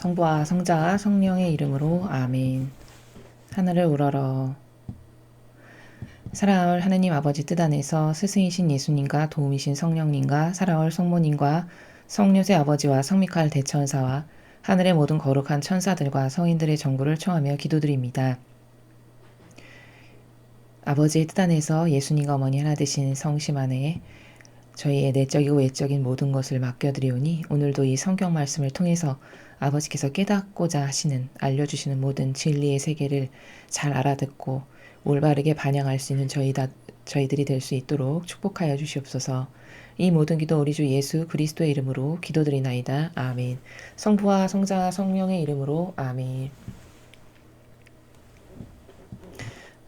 성부와 성자와 성령의 이름으로 아멘. 하늘을 우러러. 살아올 하느님 아버지 뜻 안에서 스승이신 예수님과 도움이신 성령님과 살아올 성모님과 성료세 아버지와 성미카엘 대천사와 하늘의 모든 거룩한 천사들과 성인들의 정부를 청하며 기도드립니다. 아버지의 뜻 안에서 예수님과 어머니 하나 되신 성심 안에 저희의 내적이고 외적인 모든 것을 맡겨드리오니 오늘도 이 성경 말씀을 통해서 아버지께서 깨닫고자 하시는 알려주시는 모든 진리의 세계를 잘 알아듣고 올바르게 반영할 수 있는 저희들이 될 수 있도록 축복하여 주시옵소서. 이 모든 기도 우리 주 예수 그리스도의 이름으로 기도드리나이다. 아멘. 성부와 성자와 성령의 이름으로 아멘.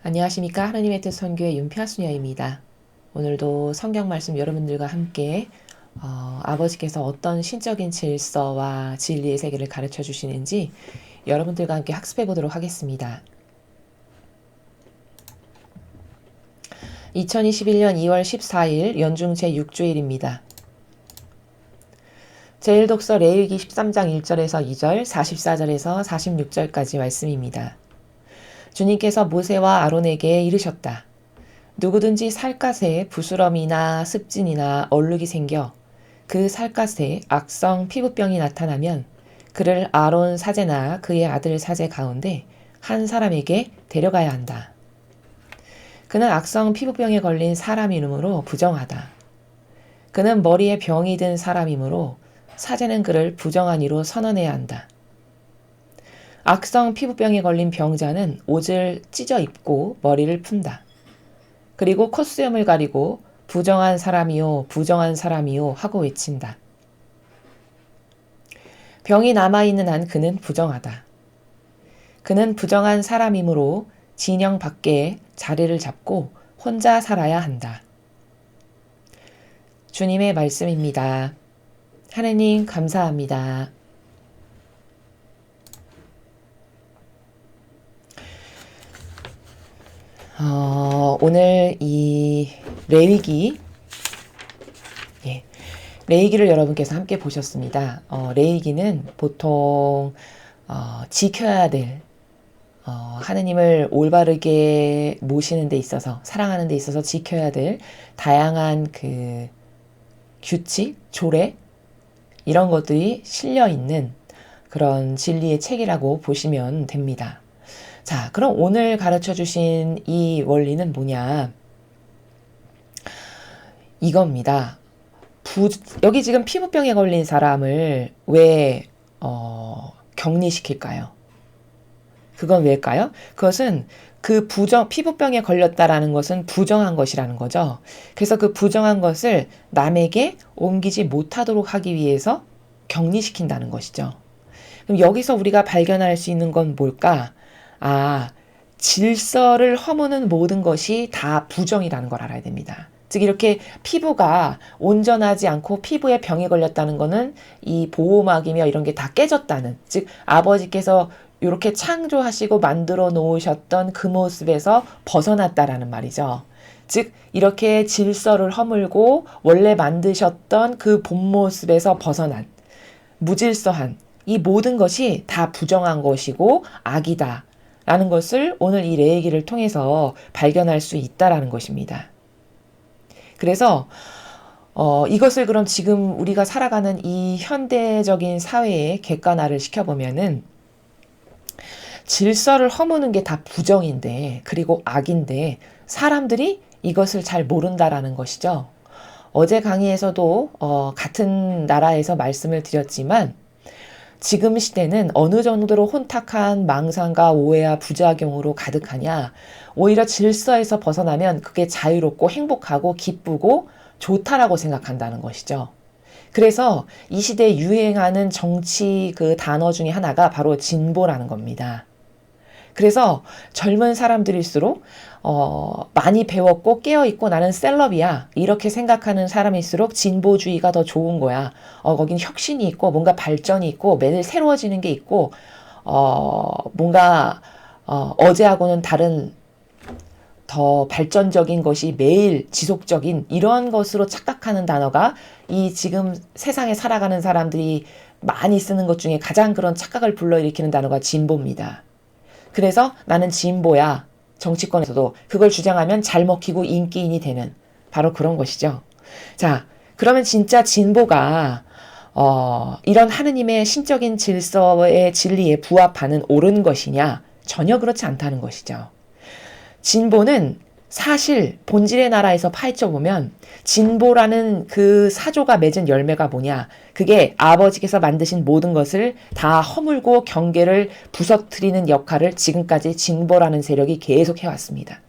안녕하십니까. 하나님의 뜻 선교의 윤피아수녀입니다. 오늘도 성경 말씀 여러분들과 함께 아버지께서 어떤 신적인 질서와 진리의 세계를 가르쳐 주시는지 여러분들과 함께 학습해 보도록 하겠습니다. 2021년 2월 14일 연중 제6주일입니다. 제1독서 레위기 13장 1절에서 2절, 44절에서 46절까지 말씀입니다. 주님께서 모세와 아론에게 이르셨다. 누구든지 살갗에 부스럼이나 습진이나 얼룩이 생겨 그 살갗에 악성 피부병이 나타나면 그를 아론 사제나 그의 아들 사제 가운데 한 사람에게 데려가야 한다. 그는 악성 피부병에 걸린 사람이므로 부정하다. 그는 머리에 병이 든 사람이므로 사제는 그를 부정한 이로 선언해야 한다. 악성 피부병에 걸린 병자는 옷을 찢어 입고 머리를 푼다. 그리고 콧수염을 가리고 부정한 사람이요 부정한 사람이요 하고 외친다. 병이 남아있는 한 그는 부정하다. 그는 부정한 사람이므로 진영 밖에 자리를 잡고 혼자 살아야 한다. 주님의 말씀입니다. 하느님 감사합니다. 오늘 이 레위기를 여러분께서 함께 보셨습니다. 레위기는 보통 지켜야 될 하느님을 올바르게 모시는 데 있어서 사랑하는 데 있어서 지켜야 될 다양한 그 규칙, 조례 이런 것들이 실려 있는 그런 진리의 책이라고 보시면 됩니다. 자, 그럼 오늘 가르쳐 주신 이 원리는 뭐냐? 이겁니다. 여기 지금 피부병에 걸린 사람을 왜 격리시킬까요? 그건 왜일까요? 그것은 그 피부병에 걸렸다라는 것은 부정한 것이라는 거죠. 그래서 그 부정한 것을 남에게 옮기지 못하도록 하기 위해서 격리시킨다는 것이죠. 그럼 여기서 우리가 발견할 수 있는 건 뭘까? 질서를 허무는 모든 것이 다 부정이라는 걸 알아야 됩니다. 즉 이렇게 피부가 온전하지 않고 피부에 병이 걸렸다는 것은 이 보호막이며 이런 게 다 깨졌다는, 즉 아버지께서 이렇게 창조하시고 만들어 놓으셨던 그 모습에서 벗어났다라는 말이죠. 즉 이렇게 질서를 허물고 원래 만드셨던 그 본 모습에서 벗어난 무질서한 이 모든 것이 다 부정한 것이고 악이다 라는 것을 오늘 이 레위기를 통해서 발견할 수 있다라는 것입니다. 그래서 이것을 그럼 지금 우리가 살아가는 이 현대적인 사회에 객관화를 시켜보면은 질서를 허무는 게 다 부정인데 그리고 악인데 사람들이 이것을 잘 모른다라는 것이죠. 어제 강의에서도 같은 나라에서 말씀을 드렸지만 지금 시대는 어느 정도로 혼탁한 망상과 오해와 부작용으로 가득하냐. 오히려 질서에서 벗어나면 그게 자유롭고 행복하고 기쁘고 좋다라고 생각한다는 것이죠. 그래서 이 시대에 유행하는 정치 그 단어 중에 하나가 바로 진보라는 겁니다. 그래서 젊은 사람들일수록 많이 배웠고 깨어있고 나는 셀럽이야 이렇게 생각하는 사람일수록 진보주의가 더 좋은 거야. 거긴 혁신이 있고 뭔가 발전이 있고 매일 새로워지는 게 있고 뭔가 어제하고는 다른 더 발전적인 것이 매일 지속적인 이런 것으로 착각하는 단어가 이 지금 세상에 살아가는 사람들이 많이 쓰는 것 중에 가장 그런 착각을 불러일으키는 단어가 진보입니다. 그래서 나는 진보야. 정치권에서도 그걸 주장하면 잘 먹히고 인기인이 되는 바로 그런 것이죠. 자, 그러면 진짜 진보가 이런 하느님의 신적인 질서의 진리에 부합하는 옳은 것이냐? 전혀 그렇지 않다는 것이죠. 진보는 사실 본질의 나라에서 파헤쳐 보면 진보라는 그 사조가 맺은 열매가 뭐냐? 그게 아버지께서 만드신 모든 것을 다 허물고 경계를 부서뜨리는 역할을 지금까지 진보라는 세력이 계속 해왔습니다.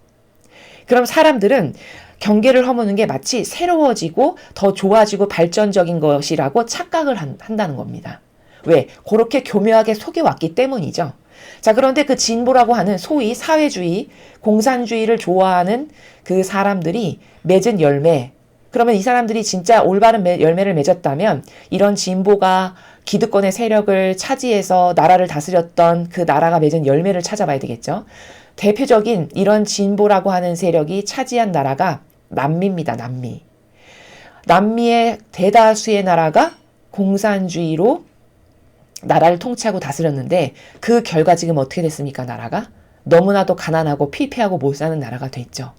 그럼 사람들은 경계를 허무는 게 마치 새로워지고 더 좋아지고 발전적인 것이라고 착각을 한다는 겁니다. 왜? 그렇게 교묘하게 속여왔기 때문이죠. 자, 그런데 그 진보라고 하는 소위 사회주의, 공산주의를 좋아하는 그 사람들이 맺은 열매, 그러면 이 사람들이 진짜 올바른 열매를 맺었다면 이런 진보가 기득권의 세력을 차지해서 나라를 다스렸던 그 나라가 맺은 열매를 찾아봐야 되겠죠. 대표적인 이런 진보라고 하는 세력이 차지한 나라가 남미입니다. 남미. 남미의 대다수의 나라가 공산주의로 나라를 통치하고 다스렸는데 그 결과 지금 어떻게 됐습니까? 나라가 너무나도 가난하고 피폐하고 못 사는 나라가 됐죠.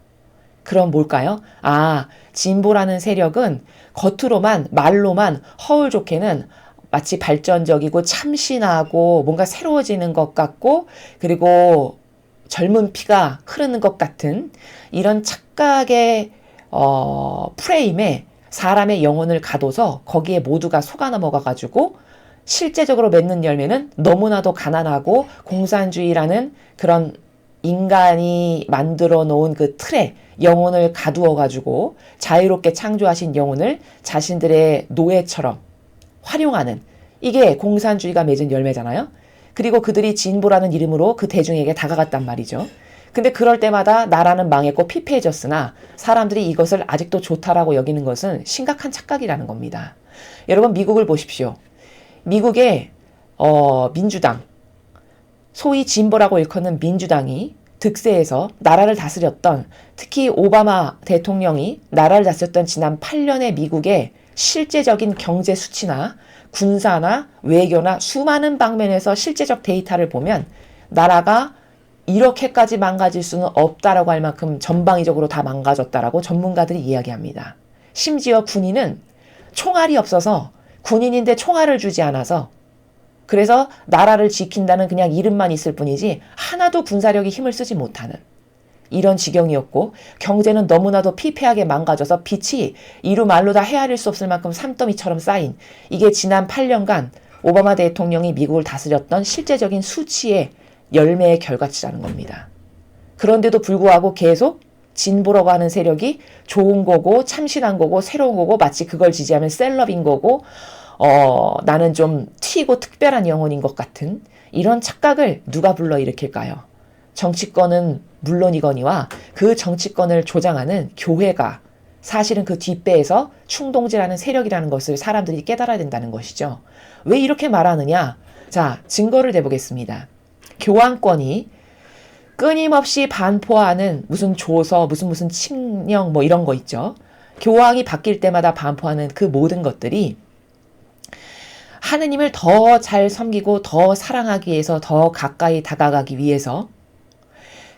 그럼 뭘까요? 아, 진보라는 세력은 겉으로만 말로만 허울 좋게는 마치 발전적이고 참신하고 뭔가 새로워지는 것 같고 그리고 젊은 피가 흐르는 것 같은 이런 착각의 프레임에 사람의 영혼을 가둬서 거기에 모두가 속아 넘어가가지고 실제적으로 맺는 열매는 너무나도 가난하고 공산주의라는 그런 인간이 만들어 놓은 그 틀에 영혼을 가두어 가지고 자유롭게 창조하신 영혼을 자신들의 노예처럼 활용하는 이게 공산주의가 맺은 열매잖아요. 그리고 그들이 진보라는 이름으로 그 대중에게 다가갔단 말이죠. 근데 그럴 때마다 나라는 망했고 피폐해졌으나 사람들이 이것을 아직도 좋다라고 여기는 것은 심각한 착각이라는 겁니다. 여러분 미국을 보십시오. 미국의 민주당, 소위 진보라고 일컫는 민주당이 득세해서 나라를 다스렸던 특히 오바마 대통령이 나라를 다스렸던 지난 8년의 미국의 실제적인 경제 수치나 군사나 외교나 수많은 방면에서 실제적 데이터를 보면 나라가 이렇게까지 망가질 수는 없다라고 할 만큼 전방위적으로 다 망가졌다라고 전문가들이 이야기합니다. 심지어 군인은 총알이 없어서 군인인데 총알을 주지 않아서 그래서 나라를 지킨다는 그냥 이름만 있을 뿐이지 하나도 군사력이 힘을 쓰지 못하는 이런 지경이었고 경제는 너무나도 피폐하게 망가져서 빚이 이루 말로 다 헤아릴 수 없을 만큼 산더미처럼 쌓인 이게 지난 8년간 오바마 대통령이 미국을 다스렸던 실제적인 수치의 열매의 결과치라는 겁니다. 그런데도 불구하고 계속 진보라고 하는 세력이 좋은 거고 참신한 거고 새로운 거고 마치 그걸 지지하면 셀럽인 거고 나는 좀 튀고 특별한 영혼인 것 같은 이런 착각을 누가 불러일으킬까요? 정치권은 물론이거니와 그 정치권을 조장하는 교회가 사실은 그 뒷배에서 충동지라는 세력이라는 것을 사람들이 깨달아야 된다는 것이죠. 왜 이렇게 말하느냐? 자, 증거를 대보겠습니다. 교황권이 끊임없이 반포하는 무슨 조서, 무슨 칙령 뭐 이런 거 있죠. 교황이 바뀔 때마다 반포하는 그 모든 것들이 하느님을 더 잘 섬기고 더 사랑하기 위해서 더 가까이 다가가기 위해서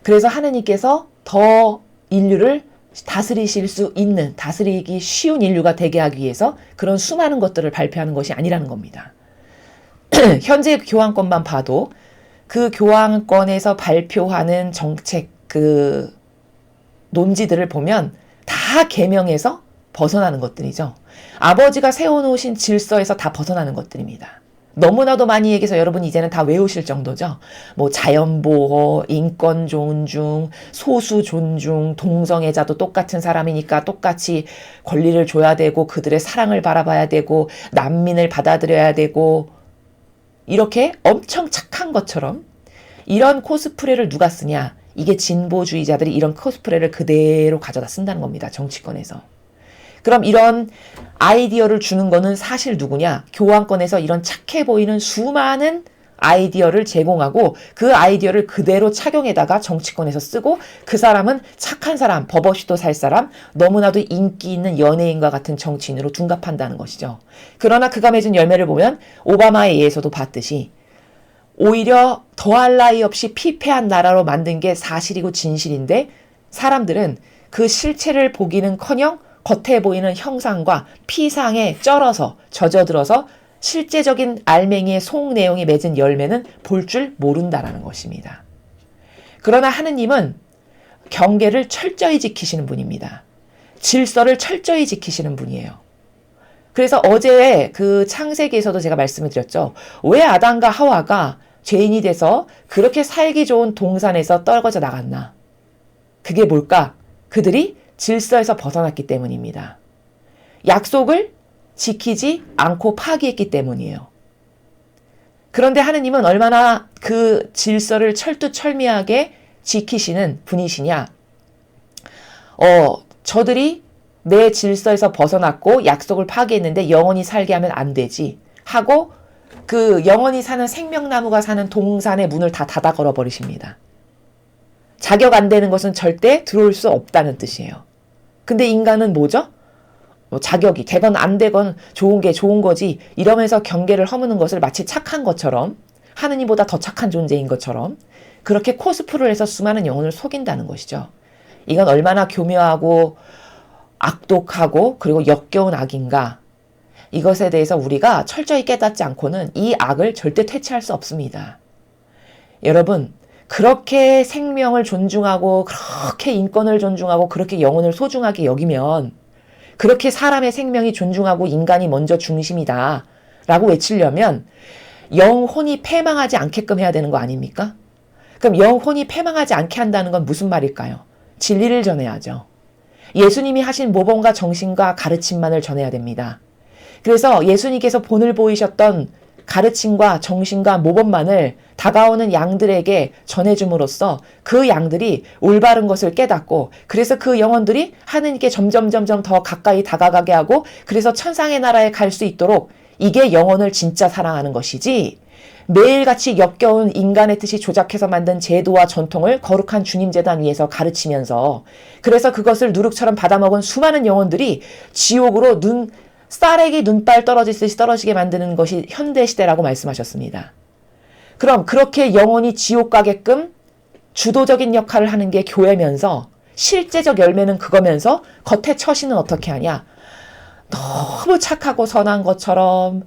그래서 하느님께서 더 인류를 다스리실 수 있는 다스리기 쉬운 인류가 되게 하기 위해서 그런 수많은 것들을 발표하는 것이 아니라는 겁니다. 현재 교황권만 봐도 그 교황권에서 발표하는 정책 그 논지들을 보면 다 계명에서 벗어나는 것들이죠. 아버지가 세워놓으신 질서에서 다 벗어나는 것들입니다. 너무나도 많이 얘기해서 여러분 이제는 다 외우실 정도죠. 뭐 자연보호, 인권 존중, 소수 존중, 동성애자도 똑같은 사람이니까 똑같이 권리를 줘야 되고 그들의 사랑을 바라봐야 되고 난민을 받아들여야 되고 이렇게 엄청 착한 것처럼 이런 코스프레를 누가 쓰냐. 이게 진보주의자들이 이런 코스프레를 그대로 가져다 쓴다는 겁니다. 정치권에서. 그럼 이런 아이디어를 주는 거는 사실 누구냐? 교황권에서 이런 착해 보이는 수많은 아이디어를 제공하고 그 아이디어를 그대로 착용해다가 정치권에서 쓰고 그 사람은 착한 사람, 법 없이도 살 사람, 너무나도 인기 있는 연예인과 같은 정치인으로 둔갑한다는 것이죠. 그러나 그가 맺은 열매를 보면 오바마에 의해서도 봤듯이 오히려 더할 나위 없이 피폐한 나라로 만든 게 사실이고 진실인데 사람들은 그 실체를 보기는커녕 겉에 보이는 형상과 피상에 쩔어서 젖어들어서 실제적인 알맹이의 속 내용이 맺은 열매는 볼 줄 모른다라는 것입니다. 그러나 하느님은 경계를 철저히 지키시는 분입니다. 질서를 철저히 지키시는 분이에요. 그래서 어제 그 창세기에서도 제가 말씀을 드렸죠. 왜 아담과 하와가 죄인이 돼서 그렇게 살기 좋은 동산에서 떨궈져 나갔나? 그게 뭘까? 그들이 질서에서 벗어났기 때문입니다. 약속을 지키지 않고 파기했기 때문이에요. 그런데 하느님은 얼마나 그 질서를 철두철미하게 지키시는 분이시냐? 저들이 내 질서에서 벗어났고 약속을 파기했는데 영원히 살게 하면 안 되지 하고 그 영원히 사는 생명나무가 사는 동산의 문을 다 닫아 걸어 버리십니다. 자격 안 되는 것은 절대 들어올 수 없다는 뜻이에요. 근데 인간은 뭐죠? 자격이 되건 안 되건 좋은 게 좋은 거지 이러면서 경계를 허무는 것을 마치 착한 것처럼 하느님보다 더 착한 존재인 것처럼 그렇게 코스프레를 해서 수많은 영혼을 속인다는 것이죠. 이건 얼마나 교묘하고 악독하고 그리고 역겨운 악인가. 이것에 대해서 우리가 철저히 깨닫지 않고는 이 악을 절대 퇴치할 수 없습니다. 여러분, 그렇게 생명을 존중하고 그렇게 인권을 존중하고 그렇게 영혼을 소중하게 여기면 그렇게 사람의 생명이 존중하고 인간이 먼저 중심이다 라고 외치려면 영혼이 패망하지 않게끔 해야 되는 거 아닙니까? 그럼 영혼이 패망하지 않게 한다는 건 무슨 말일까요? 진리를 전해야죠. 예수님이 하신 모범과 정신과 가르침만을 전해야 됩니다. 그래서 예수님께서 본을 보이셨던 가르침과 정신과 모범만을 다가오는 양들에게 전해줌으로써 그 양들이 올바른 것을 깨닫고 그래서 그 영혼들이 하느님께 점점 더 가까이 다가가게 하고 그래서 천상의 나라에 갈 수 있도록 이게 영혼을 진짜 사랑하는 것이지 매일같이 역겨운 인간의 뜻이 조작해서 만든 제도와 전통을 거룩한 주님 제단 위에서 가르치면서 그래서 그것을 누룩처럼 받아먹은 수많은 영혼들이 지옥으로 쌀액이 눈발 떨어지듯이 떨어지게 만드는 것이 현대시대라고 말씀하셨습니다. 그럼 그렇게 영혼이 지옥 가게끔 주도적인 역할을 하는 게 교회면서 실제적 열매는 그거면서 겉에 처신은 어떻게 하냐? 너무 착하고 선한 것처럼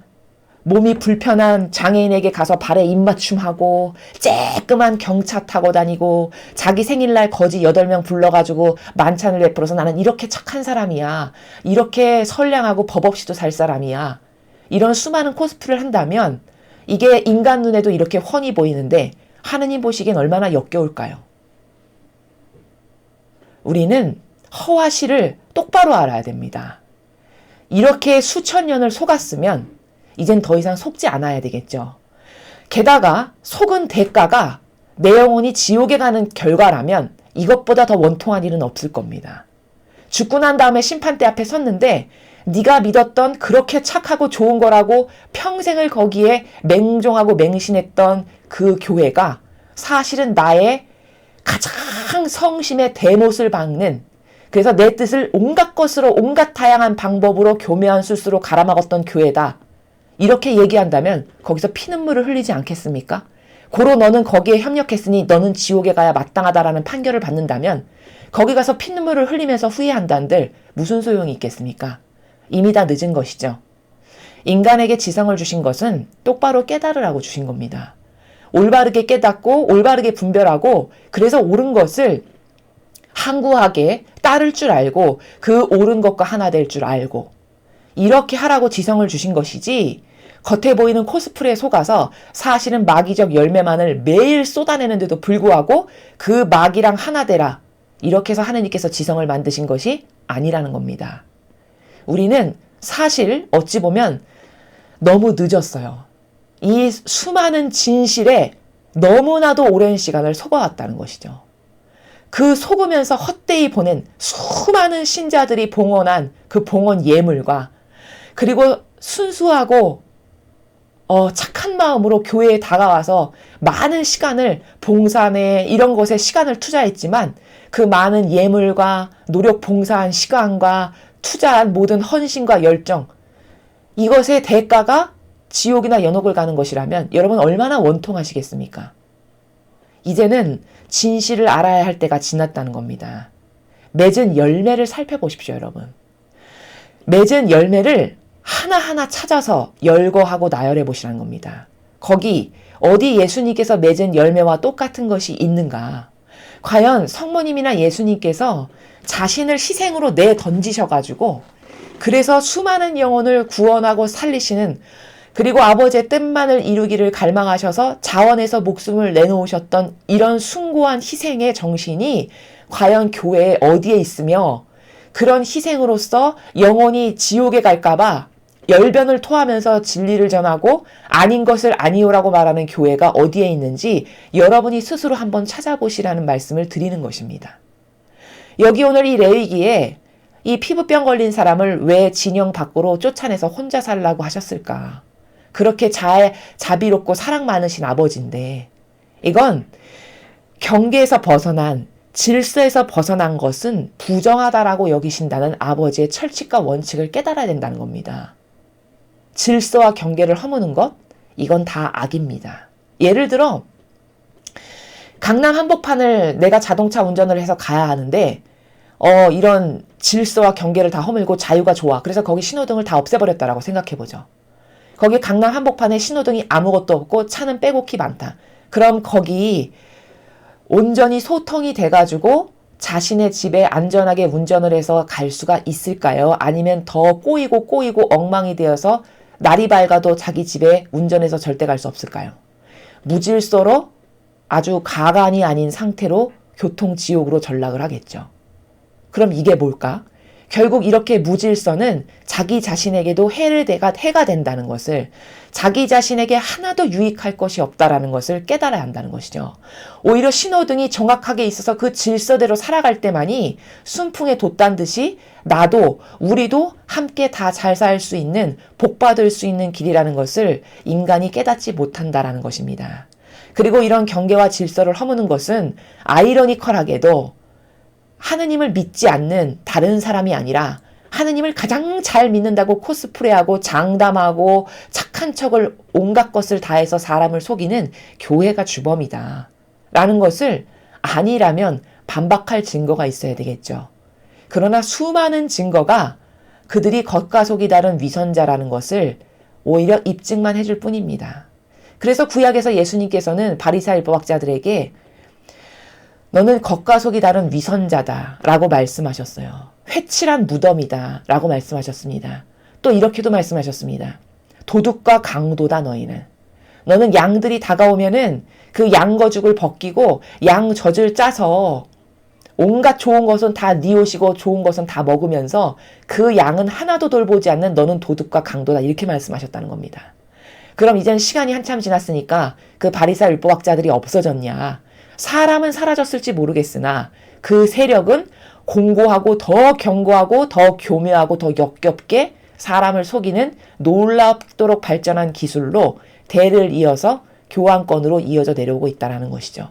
몸이 불편한 장애인에게 가서 발에 입맞춤하고 쬐끄만 경차 타고 다니고 자기 생일날 거지 8명 불러가지고 만찬을 베풀어서 나는 이렇게 착한 사람이야. 이렇게 선량하고 법 없이도 살 사람이야. 이런 수많은 코스프레를 한다면 이게 인간 눈에도 이렇게 훤히 보이는데 하느님 보시기엔 얼마나 역겨울까요? 우리는 허와 실을 똑바로 알아야 됩니다. 이렇게 수천 년을 속았으면 이젠 더 이상 속지 않아야 되겠죠. 게다가 속은 대가가 내 영혼이 지옥에 가는 결과라면 이것보다 더 원통한 일은 없을 겁니다. 죽고 난 다음에 심판대 앞에 섰는데 네가 믿었던 그렇게 착하고 좋은 거라고 평생을 거기에 맹종하고 맹신했던 그 교회가 사실은 나의 가장 성심의 대못을 박는 그래서 내 뜻을 온갖 것으로 온갖 다양한 방법으로 교묘한 술수로 갈아먹었던 교회다. 이렇게 얘기한다면 거기서 피눈물을 흘리지 않겠습니까? 고로 너는 거기에 협력했으니 너는 지옥에 가야 마땅하다라는 판결을 받는다면 거기 가서 피눈물을 흘리면서 후회한다는들 무슨 소용이 있겠습니까? 이미 다 늦은 것이죠. 인간에게 지성을 주신 것은 똑바로 깨달으라고 주신 겁니다. 올바르게 깨닫고 올바르게 분별하고 그래서 옳은 것을 항구하게 따를 줄 알고 그 옳은 것과 하나 될 줄 알고 이렇게 하라고 지성을 주신 것이지 겉에 보이는 코스프레에 속아서 사실은 마귀적 열매만을 매일 쏟아내는데도 불구하고 그 마귀랑 하나 되라 이렇게 해서 하느님께서 지성을 만드신 것이 아니라는 겁니다. 우리는 사실 어찌 보면 너무 늦었어요. 이 수많은 진실에 너무나도 오랜 시간을 속아왔다는 것이죠. 그 속으면서 헛되이 보낸 수많은 신자들이 봉헌한 그 봉헌 예물과 그리고 순수하고 착한 마음으로 교회에 다가와서 많은 시간을 봉사에 이런 것에 시간을 투자했지만 그 많은 예물과 노력 봉사한 시간과 투자한 모든 헌신과 열정, 이것의 대가가 지옥이나 연옥을 가는 것이라면 여러분 얼마나 원통하시겠습니까? 이제는 진실을 알아야 할 때가 지났다는 겁니다. 맺은 열매를 살펴보십시오, 여러분. 맺은 열매를 하나하나 찾아서 열거하고 나열해 보시라는 겁니다. 거기 어디 예수님께서 맺은 열매와 똑같은 것이 있는가? 과연 성모님이나 예수님께서 자신을 희생으로 내던지셔가지고 그래서 수많은 영혼을 구원하고 살리시는, 그리고 아버지의 뜻만을 이루기를 갈망하셔서 자원해서 목숨을 내놓으셨던 이런 숭고한 희생의 정신이 과연 교회에 어디에 있으며, 그런 희생으로서 영혼이 지옥에 갈까봐 열변을 토하면서 진리를 전하고 아닌 것을 아니오라고 말하는 교회가 어디에 있는지 여러분이 스스로 한번 찾아보시라는 말씀을 드리는 것입니다. 여기 오늘 이 레위기에 이 피부병 걸린 사람을 왜 진영 밖으로 쫓아내서 혼자 살라고 하셨을까? 그렇게 자비롭고 사랑 많으신 아버지인데, 이건 경계에서 벗어난, 질서에서 벗어난 것은 부정하다라고 여기신다는 아버지의 철칙과 원칙을 깨달아야 된다는 겁니다. 질서와 경계를 허무는 것, 이건 다 악입니다. 예를 들어 강남 한복판을 내가 자동차 운전을 해서 가야 하는데 이런 질서와 경계를 다 허물고 자유가 좋아. 그래서 거기 신호등을 다 없애버렸다라고 생각해보죠. 거기 강남 한복판에 신호등이 아무것도 없고 차는 빼곡히 많다. 그럼 거기 온전히 소통이 돼가지고 자신의 집에 안전하게 운전을 해서 갈 수가 있을까요? 아니면 더 꼬이고 엉망이 되어서 날이 밝아도 자기 집에 운전해서 절대 갈 수 없을까요? 무질서로 아주 가관이 아닌 상태로 교통지옥으로 전락을 하겠죠. 그럼 이게 뭘까? 결국 이렇게 무질서는 자기 자신에게도 해가 된다는 것을, 자기 자신에게 하나도 유익할 것이 없다라는 것을 깨달아야 한다는 것이죠. 오히려 신호등이 정확하게 있어서 그 질서대로 살아갈 때만이 순풍에 돛단 듯이 나도 우리도 함께 다 잘 살 수 있는, 복받을 수 있는 길이라는 것을 인간이 깨닫지 못한다라는 것입니다. 그리고 이런 경계와 질서를 허무는 것은 아이러니컬하게도 하느님을 믿지 않는 다른 사람이 아니라 하느님을 가장 잘 믿는다고 코스프레하고 장담하고 착한 척을 온갖 것을 다해서 사람을 속이는 교회가 주범이다 라는 것을 아니라면 반박할 증거가 있어야 되겠죠. 그러나 수많은 증거가 그들이 겉과 속이 다른 위선자라는 것을 오히려 입증만 해줄 뿐입니다. 그래서 구약에서 예수님께서는 바리새인 율법학자들에게 너는 겉과 속이 다른 위선자다 라고 말씀하셨어요. 회칠한 무덤이다 라고 말씀하셨습니다. 또 이렇게도 말씀하셨습니다. 도둑과 강도다 너희는. 너는 양들이 다가오면은 그 양거죽을 벗기고 양젖을 짜서 온갖 좋은 것은 다 네 옷이고 좋은 것은 다 먹으면서 그 양은 하나도 돌보지 않는 너는 도둑과 강도다, 이렇게 말씀하셨다는 겁니다. 그럼 이젠 시간이 한참 지났으니까 그 바리새인 율법학자들이 없어졌냐? 사람은 사라졌을지 모르겠으나 그 세력은 공고하고 더 견고하고 더 교묘하고 더 역겹게 사람을 속이는 놀랍도록 발전한 기술로 대를 이어서 교황권으로 이어져 내려오고 있다는 것이죠.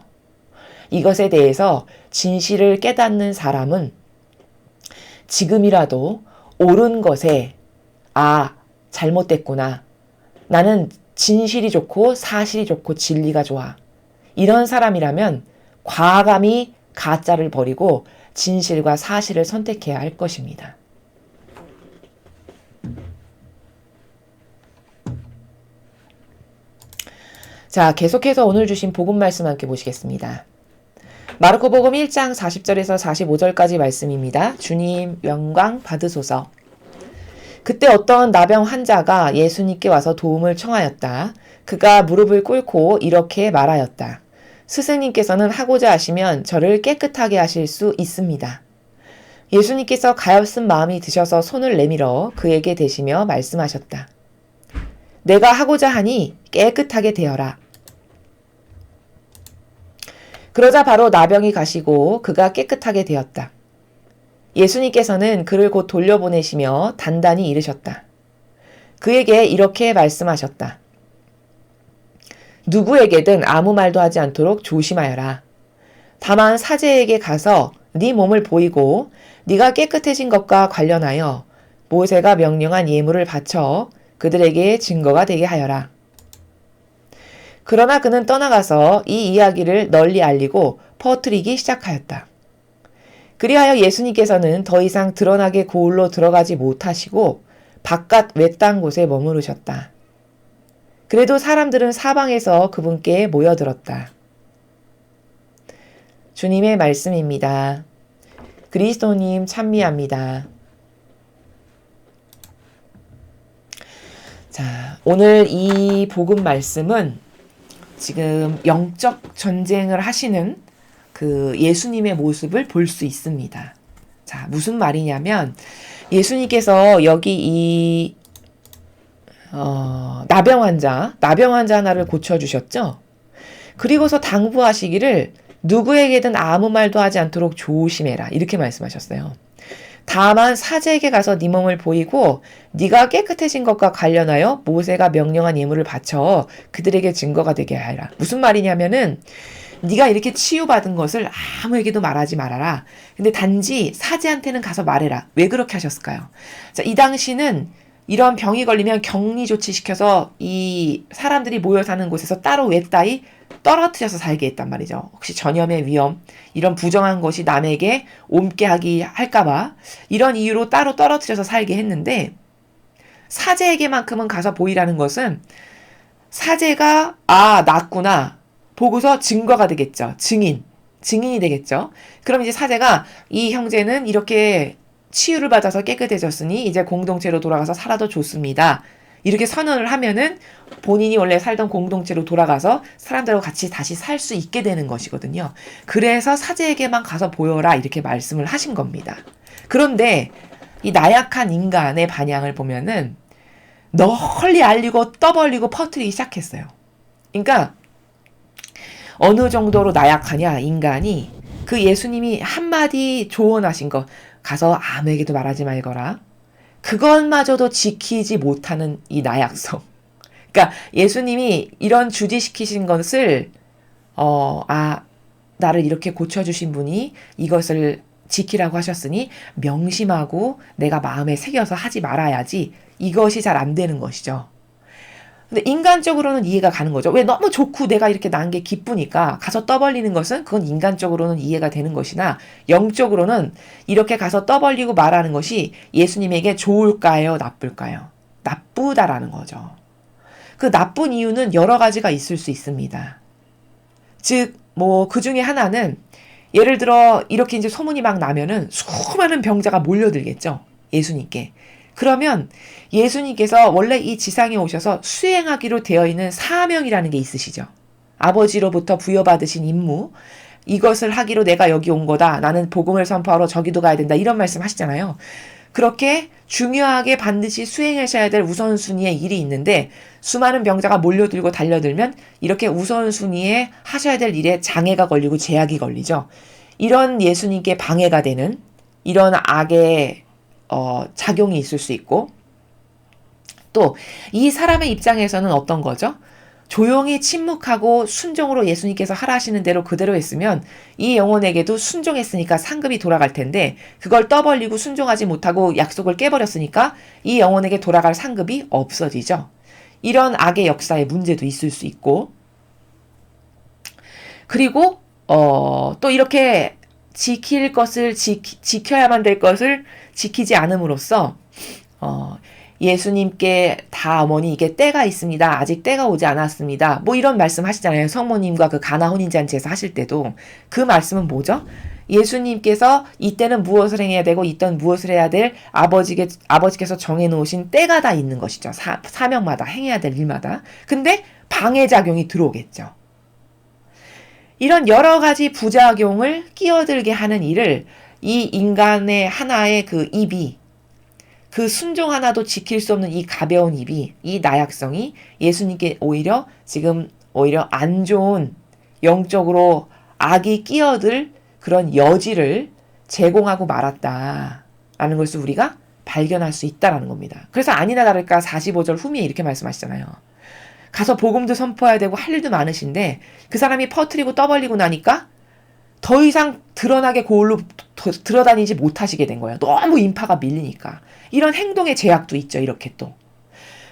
이것에 대해서 진실을 깨닫는 사람은 지금이라도 옳은 것에 잘못됐구나. 나는 진실이 좋고 사실이 좋고 진리가 좋아. 이런 사람이라면 과감히 가짜를 버리고 진실과 사실을 선택해야 할 것입니다. 자, 계속해서 오늘 주신 복음 말씀 함께 보시겠습니다. 마르코복음 1장 40절에서 45절까지 말씀입니다. 주님 영광 받으소서. 그때 어떤 나병 환자가 예수님께 와서 도움을 청하였다. 그가 무릎을 꿇고 이렇게 말하였다. 스승님께서는 하고자 하시면 저를 깨끗하게 하실 수 있습니다. 예수님께서 가엾은 마음이 드셔서 손을 내밀어 그에게 대시며 말씀하셨다. 내가 하고자 하니 깨끗하게 되어라. 그러자 바로 나병이 가시고 그가 깨끗하게 되었다. 예수님께서는 그를 곧 돌려보내시며 단단히 이르셨다. 그에게 이렇게 말씀하셨다. 누구에게든 아무 말도 하지 않도록 조심하여라. 다만 사제에게 가서 네 몸을 보이고 네가 깨끗해진 것과 관련하여 모세가 명령한 예물을 바쳐 그들에게 증거가 되게 하여라. 그러나 그는 떠나가서 이 이야기를 널리 알리고 퍼뜨리기 시작하였다. 그리하여 예수님께서는 더 이상 드러나게 고을로 들어가지 못하시고 바깥 외딴 곳에 머무르셨다. 그래도 사람들은 사방에서 그분께 모여들었다. 주님의 말씀입니다. 그리스도님 찬미합니다. 자, 오늘 이 복음 말씀은 지금 영적 전쟁을 하시는 그 예수님의 모습을 볼 수 있습니다. 자, 무슨 말이냐면 예수님께서 여기 이 나병 환자 하나를 고쳐주셨죠. 그리고서 당부하시기를 누구에게든 아무 말도 하지 않도록 조심해라 이렇게 말씀하셨어요. 다만 사제에게 가서 네 몸을 보이고 네가 깨끗해진 것과 관련하여 모세가 명령한 예물을 바쳐 그들에게 증거가 되게 하라. 무슨 말이냐면은 네가 이렇게 치유받은 것을 아무에게도 말하지 말아라. 근데 단지 사제한테는 가서 말해라. 왜 그렇게 하셨을까요? 자, 이 당시는 이런 병이 걸리면 격리 조치시켜서 이 사람들이 모여 사는 곳에서 따로 외따위 떨어뜨려서 살게 했단 말이죠. 혹시 전염의 위험, 이런 부정한 것이 남에게 옮게 하기 할까봐 이런 이유로 따로 떨어뜨려서 살게 했는데 사제에게만큼은 가서 보이라는 것은 사제가 낫구나 보고서 증거가 되겠죠. 증인이 되겠죠. 그럼 이제 사제가 이 형제는 이렇게 치유를 받아서 깨끗해졌으니 이제 공동체로 돌아가서 살아도 좋습니다. 이렇게 선언을 하면은 본인이 원래 살던 공동체로 돌아가서 사람들하고 같이 다시 살 수 있게 되는 것이거든요. 그래서 사제에게만 가서 보여라 이렇게 말씀을 하신 겁니다. 그런데 이 나약한 인간의 반향을 보면은 널리 알리고 떠벌리고 퍼뜨리기 시작했어요. 그러니까 어느 정도로 나약하냐 인간이 그 예수님이 한마디 조언하신 거 가서 아무에게도 말하지 말거라. 그것마저도 지키지 못하는 이 나약성. 그러니까 예수님이 이런 주지시키신 것을 나를 이렇게 고쳐주신 분이 이것을 지키라고 하셨으니 명심하고 내가 마음에 새겨서 하지 말아야지. 이것이 잘 안 되는 것이죠. 근데 인간적으로는 이해가 가는 거죠. 왜 너무 좋고 내가 이렇게 난 게 기쁘니까 가서 떠벌리는 것은 그건 인간적으로는 이해가 되는 것이나 영적으로는 이렇게 가서 떠벌리고 말하는 것이 예수님에게 좋을까요? 나쁠까요? 나쁘다라는 거죠. 그 나쁜 이유는 여러 가지가 있을 수 있습니다. 즉, 그 중에 하나는 예를 들어 이렇게 이제 소문이 막 나면은 수많은 병자가 몰려들겠죠. 예수님께. 그러면 예수님께서 원래 이 지상에 오셔서 수행하기로 되어 있는 사명이라는 게 있으시죠. 아버지로부터 부여받으신 임무, 이것을 하기로 내가 여기 온 거다. 나는 복음을 선포하러 저기도 가야 된다. 이런 말씀 하시잖아요. 그렇게 중요하게 반드시 수행하셔야 될 우선순위의 일이 있는데 수많은 병자가 몰려들고 달려들면 이렇게 우선순위에 하셔야 될 일에 장애가 걸리고 제약이 걸리죠. 이런 예수님께 방해가 되는 이런 악의 작용이 있을 수 있고 또 이 사람의 입장에서는 어떤 거죠? 조용히 침묵하고 순종으로 예수님께서 하라 하시는 대로 그대로 했으면 이 영혼에게도 순종했으니까 상급이 돌아갈 텐데 그걸 떠벌리고 순종하지 못하고 약속을 깨버렸으니까 이 영혼에게 돌아갈 상급이 없어지죠. 이런 악의 역사에 문제도 있을 수 있고 그리고 또 이렇게 지킬 것을 지켜야만 될 것을 지키지 않음으로써 예수님께 다 어머니 이게 때가 있습니다. 아직 때가 오지 않았습니다. 이런 말씀 하시잖아요. 성모님과 그 가나 혼인잔치에서 하실 때도 그 말씀은 뭐죠? 예수님께서 이때는 무엇을 행해야 되고 이때는 무엇을 해야 될 아버지께서 정해놓으신 때가 다 있는 것이죠. 사명마다 행해야 될 일마다. 근데 방해작용이 들어오겠죠. 이런 여러 가지 부작용을 끼어들게 하는 일을 이 인간의 하나의 그 입이 그 순종 하나도 지킬 수 없는 이 가벼운 입이 이 나약성이 예수님께 오히려 안 좋은 영적으로 악이 끼어들 그런 여지를 제공하고 말았다라는 것을 우리가 발견할 수 있다라는 겁니다. 그래서 아니나 다를까 45절 후미에 이렇게 말씀하시잖아요. 가서 복음도 선포해야 되고 할 일도 많으신데 그 사람이 퍼뜨리고 떠벌리고 나니까 더 이상 드러나게 그걸로 들어다니지 못하시게 된 거예요. 너무 인파가 밀리니까. 이런 행동의 제약도 있죠. 이렇게 또.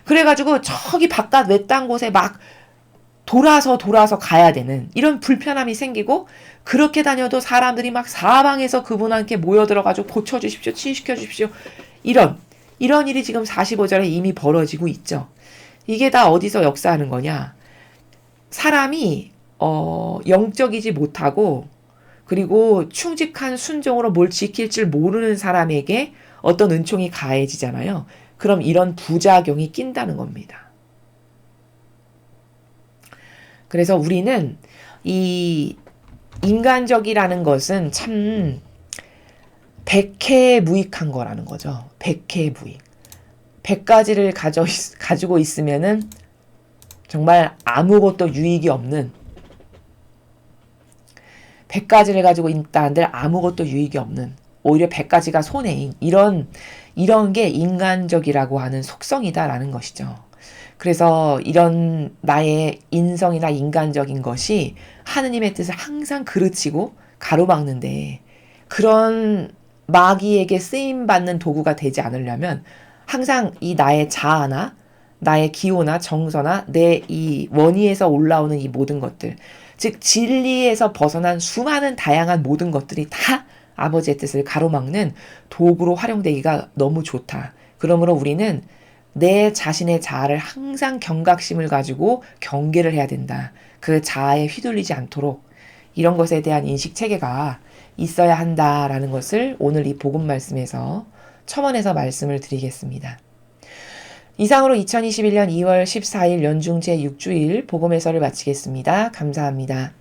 그래가지고 저기 바깥 외딴 곳에 막 돌아서 가야 되는 이런 불편함이 생기고, 그렇게 다녀도 사람들이 막 사방에서 그분한테 모여들어가지고 고쳐주십시오, 치유시켜주십시오, 이런 일이 지금 45절에 이미 벌어지고 있죠. 이게 다 어디서 역사하는 거냐? 사람이 영적이지 못하고 그리고 충직한 순종으로 뭘 지킬 줄 모르는 사람에게 어떤 은총이 가해지잖아요. 그럼 이런 부작용이 낀다는 겁니다. 그래서 우리는 이 인간적이라는 것은 참 백해무익한 거라는 거죠. 백해무익. 100가지를 가지고 있으면은 정말 아무것도 유익이 없는, 100가지를 가지고 있다 한들 아무것도 유익이 없는, 오히려 100가지가 손해인 이런 게 인간적이라고 하는 속성이다라는 것이죠. 그래서 이런 나의 인성이나 인간적인 것이 하느님의 뜻을 항상 그르치고 가로막는데, 그런 마귀에게 쓰임받는 도구가 되지 않으려면 항상 이 나의 자아나 나의 기호나 정서나 내 이 원의에서 올라오는 이 모든 것들, 즉 진리에서 벗어난 수많은 다양한 모든 것들이 다 아버지의 뜻을 가로막는 도구로 활용되기가 너무 좋다. 그러므로 우리는 내 자신의 자아를 항상 경각심을 가지고 경계를 해야 된다. 그 자아에 휘둘리지 않도록 이런 것에 대한 인식 체계가 있어야 한다라는 것을 오늘 이 복음 말씀에서 첨언해서 말씀을 드리겠습니다. 이상으로 2021년 2월 14일 연중 제6주일 복음 해설을 마치겠습니다. 감사합니다.